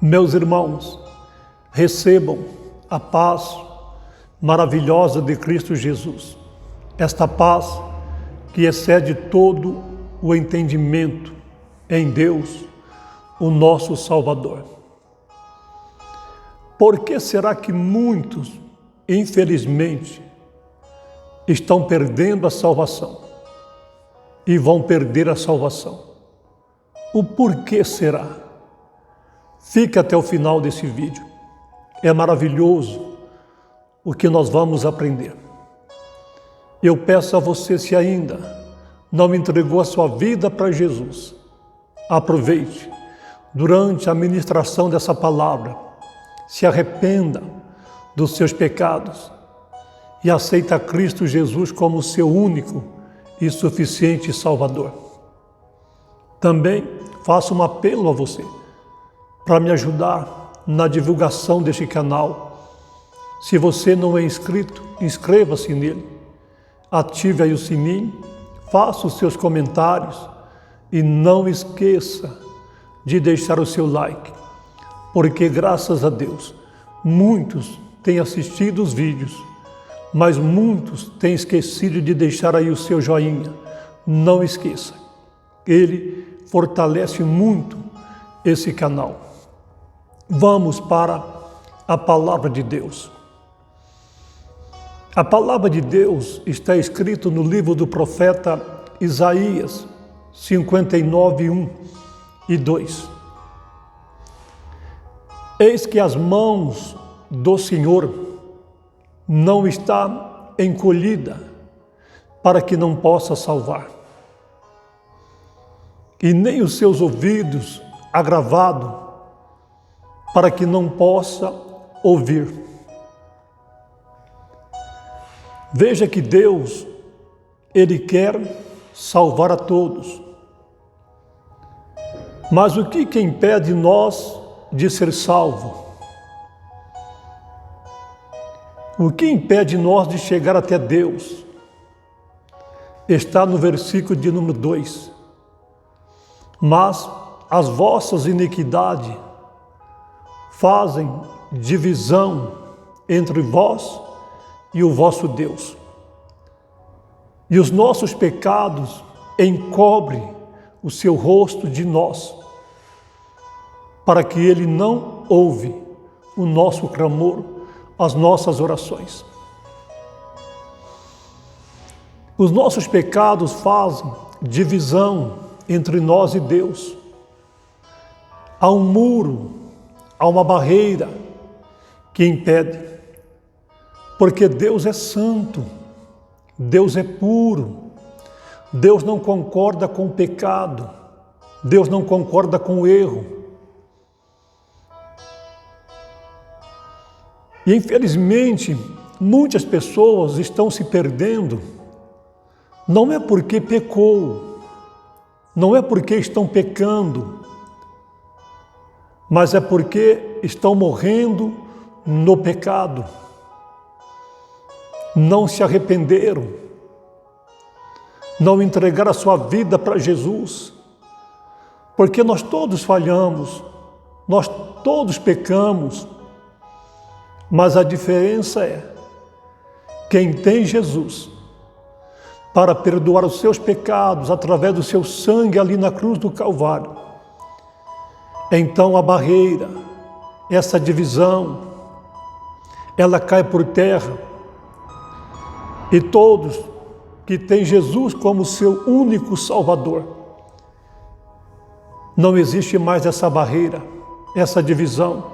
Meus irmãos, recebam a paz maravilhosa de Cristo Jesus. Esta paz que excede todo o entendimento em Deus, o nosso Salvador. Por que será que muitos, infelizmente, estão perdendo a salvação e vão perder a salvação? O porquê será? Fique até o final desse vídeo. É maravilhoso o que nós vamos aprender. Eu peço a você, se ainda não entregou a sua vida para Jesus, aproveite durante a ministração dessa palavra, se arrependa dos seus pecados e aceita Cristo Jesus como seu único e suficiente Salvador. Também faço um apelo a você para me ajudar na divulgação deste canal. Se você não é inscrito, inscreva-se nele, ative aí o sininho, faça os seus comentários e não esqueça de deixar o seu like, porque graças a Deus, muitos têm assistido os vídeos, mas muitos têm esquecido de deixar aí o seu joinha. Não esqueça, ele fortalece muito esse canal. Vamos para a palavra de Deus. A palavra de Deus está escrita no livro do profeta Isaías 59, 1 e 2. Eis que as mãos do Senhor não está encolhida para que não possa salvar, e nem os seus ouvidos agravados para que não possa ouvir. Veja que Deus, Ele quer salvar a todos. Mas o que impede nós de ser salvos? O que impede nós de chegar até Deus? Está no versículo de número 2. Mas as vossas iniquidades fazem divisão entre vós e o vosso Deus. E os nossos pecados encobrem o seu rosto de nós, para que Ele não ouve o nosso clamor, as nossas orações. Os nossos pecados fazem divisão entre nós e Deus. Há um muro, há uma barreira que impede, porque Deus é santo, Deus é puro, Deus não concorda com o pecado, Deus não concorda com o erro. E infelizmente, muitas pessoas estão se perdendo, não é porque pecou, não é porque estão pecando, mas é porque estão morrendo no pecado. Não se arrependeram, não entregaram a sua vida para Jesus, porque nós todos falhamos, nós todos pecamos, mas a diferença é, quem tem Jesus para perdoar os seus pecados através do seu sangue ali na cruz do Calvário, então a barreira, essa divisão, ela cai por terra, e todos que têm Jesus como seu único Salvador, não existe mais essa barreira, essa divisão.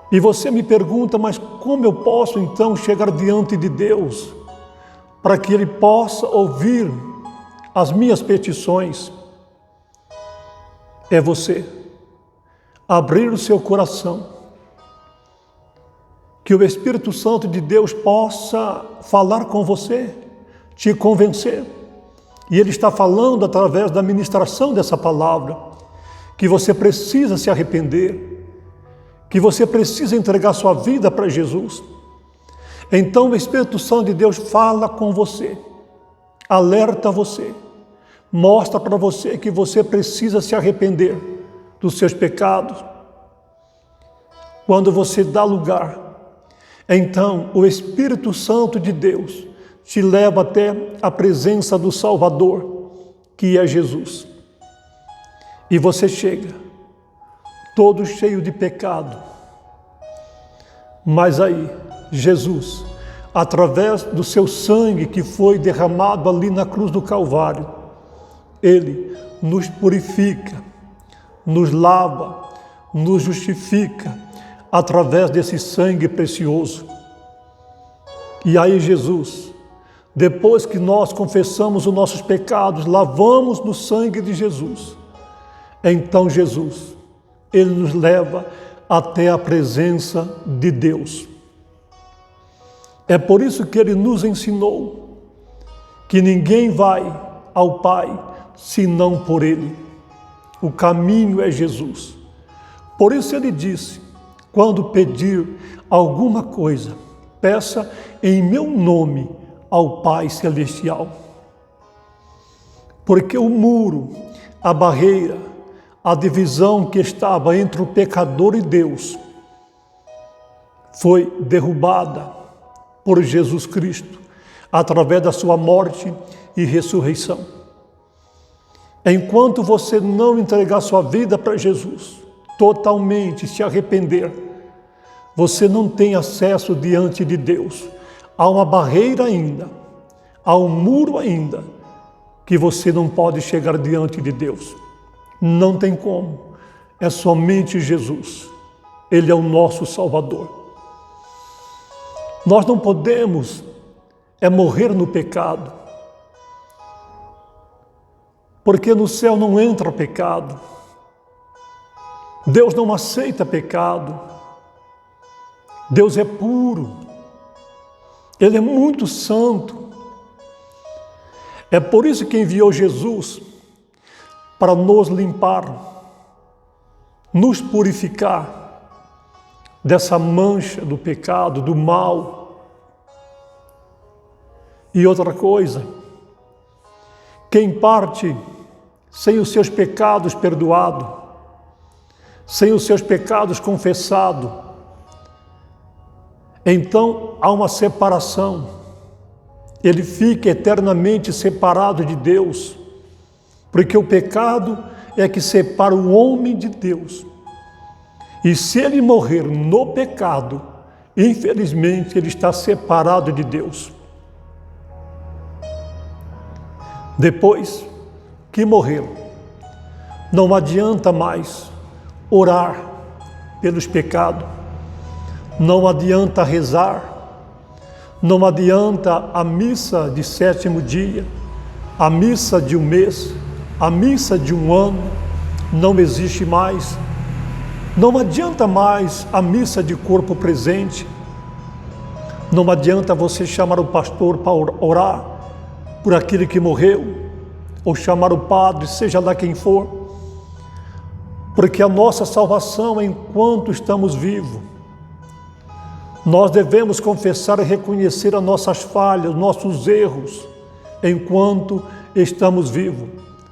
E você me pergunta, mas como eu posso então chegar diante de Deus para que Ele possa ouvir as minhas petições? É você abrir o seu coração, que o Espírito Santo de Deus possa falar com você, te convencer. E Ele está falando através da ministração dessa palavra, que você precisa se arrepender, que você precisa entregar sua vida para Jesus. Então o Espírito Santo de Deus fala com você, alerta você, mostra para você que você precisa se arrepender, dos seus pecados, quando você dá lugar, então o Espírito Santo de Deus te leva até a presença do Salvador, que é Jesus. E você chega, todo cheio de pecado. Mas aí, Jesus, através do seu sangue que foi derramado ali na cruz do Calvário, Ele nos purifica, nos lava, nos justifica, através desse sangue precioso. E aí Jesus, depois que nós confessamos os nossos pecados, lavamos no sangue de Jesus, então Jesus, Ele nos leva até a presença de Deus. É por isso que Ele nos ensinou que ninguém vai ao Pai senão por Ele. O caminho é Jesus. Por isso Ele disse, quando pedir alguma coisa, peça em meu nome ao Pai Celestial. Porque o muro, a barreira, a divisão que estava entre o pecador e Deus foi derrubada por Jesus Cristo, através da sua morte e ressurreição. Enquanto você não entregar sua vida para Jesus, totalmente se arrepender, você não tem acesso diante de Deus. Há uma barreira ainda, há um muro ainda, que você não pode chegar diante de Deus. Não tem como, é somente Jesus. Ele é o nosso Salvador. Nós não podemos morrer no pecado, porque no céu não entra pecado. Deus não aceita pecado. Deus é puro. Ele é muito santo. É por isso que enviou Jesus para nos limpar, nos purificar dessa mancha do pecado, do mal. E outra coisa, quem parte sem os seus pecados perdoados, sem os seus pecados confessados, então há uma separação. Ele fica eternamente separado de Deus, porque o pecado é que separa o homem de Deus. E se ele morrer no pecado, infelizmente ele está separado de Deus. Depois que morrer, não adianta mais orar pelos pecados, não adianta rezar, não adianta a missa de 7º dia, a missa de um mês, a missa de um ano, não existe mais. Não adianta mais a missa de corpo presente, não adianta você chamar o pastor para orar por aquele que morreu, ou chamar o padre, seja lá quem for, porque a nossa salvação é enquanto estamos vivos. Nós devemos confessar e reconhecer as nossas falhas, nossos erros, enquanto estamos vivos,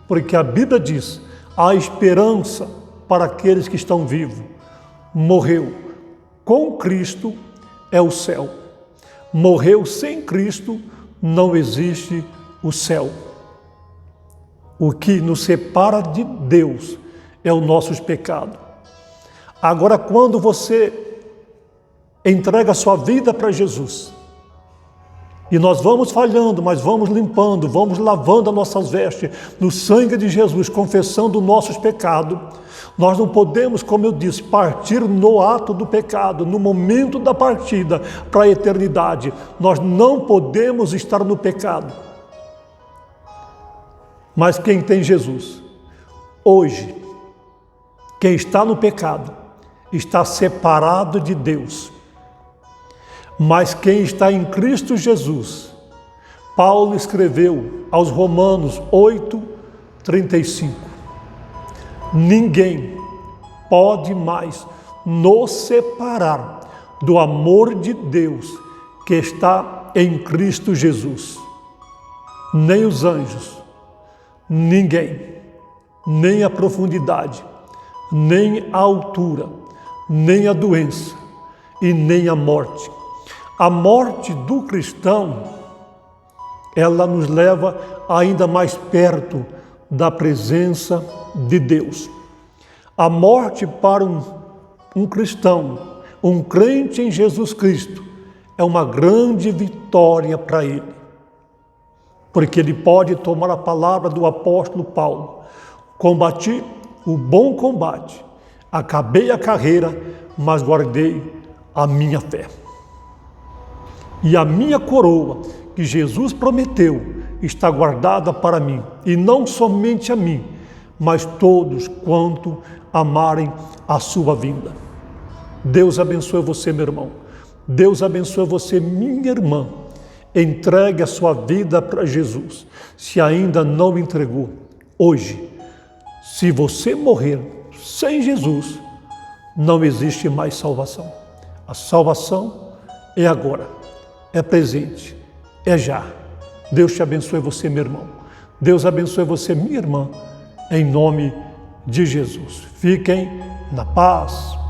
porque a Bíblia diz, há esperança para aqueles que estão vivos. Morreu com Cristo é o céu. Morreu sem Cristo, não existe o céu. O que nos separa de Deus é os nossos pecados. Agora, quando você entrega a sua vida para Jesus, e nós vamos falhando, mas vamos limpando, vamos lavando as nossas vestes no sangue de Jesus, confessando os nossos pecados, nós não podemos, como eu disse, partir no ato do pecado, no momento da partida para a eternidade. Nós não podemos estar no pecado. Mas quem tem Jesus, hoje, quem está no pecado, está separado de Deus. Mas quem está em Cristo Jesus, Paulo escreveu aos Romanos 8:35, ninguém pode mais nos separar do amor de Deus que está em Cristo Jesus. Nem os anjos, ninguém, nem a profundidade, nem a altura, nem a doença e nem a morte. A morte do cristão, ela nos leva ainda mais perto da presença de Deus. A morte para um cristão, um crente em Jesus Cristo, é uma grande vitória para ele, porque ele pode tomar a palavra do apóstolo Paulo: combati o bom combate, acabei a carreira, mas guardei a minha fé. E a minha coroa, que Jesus prometeu, está guardada para mim, e não somente a mim, mas todos quanto amarem a sua vinda. Deus abençoe você, meu irmão. Deus abençoe você, minha irmã. Entregue a sua vida para Jesus. Se ainda não entregou, hoje, se você morrer sem Jesus, não existe mais salvação. A salvação é agora, é presente, é já. Deus te abençoe você, meu irmão. Deus abençoe você, minha irmã, em nome de Jesus. Fiquem na paz.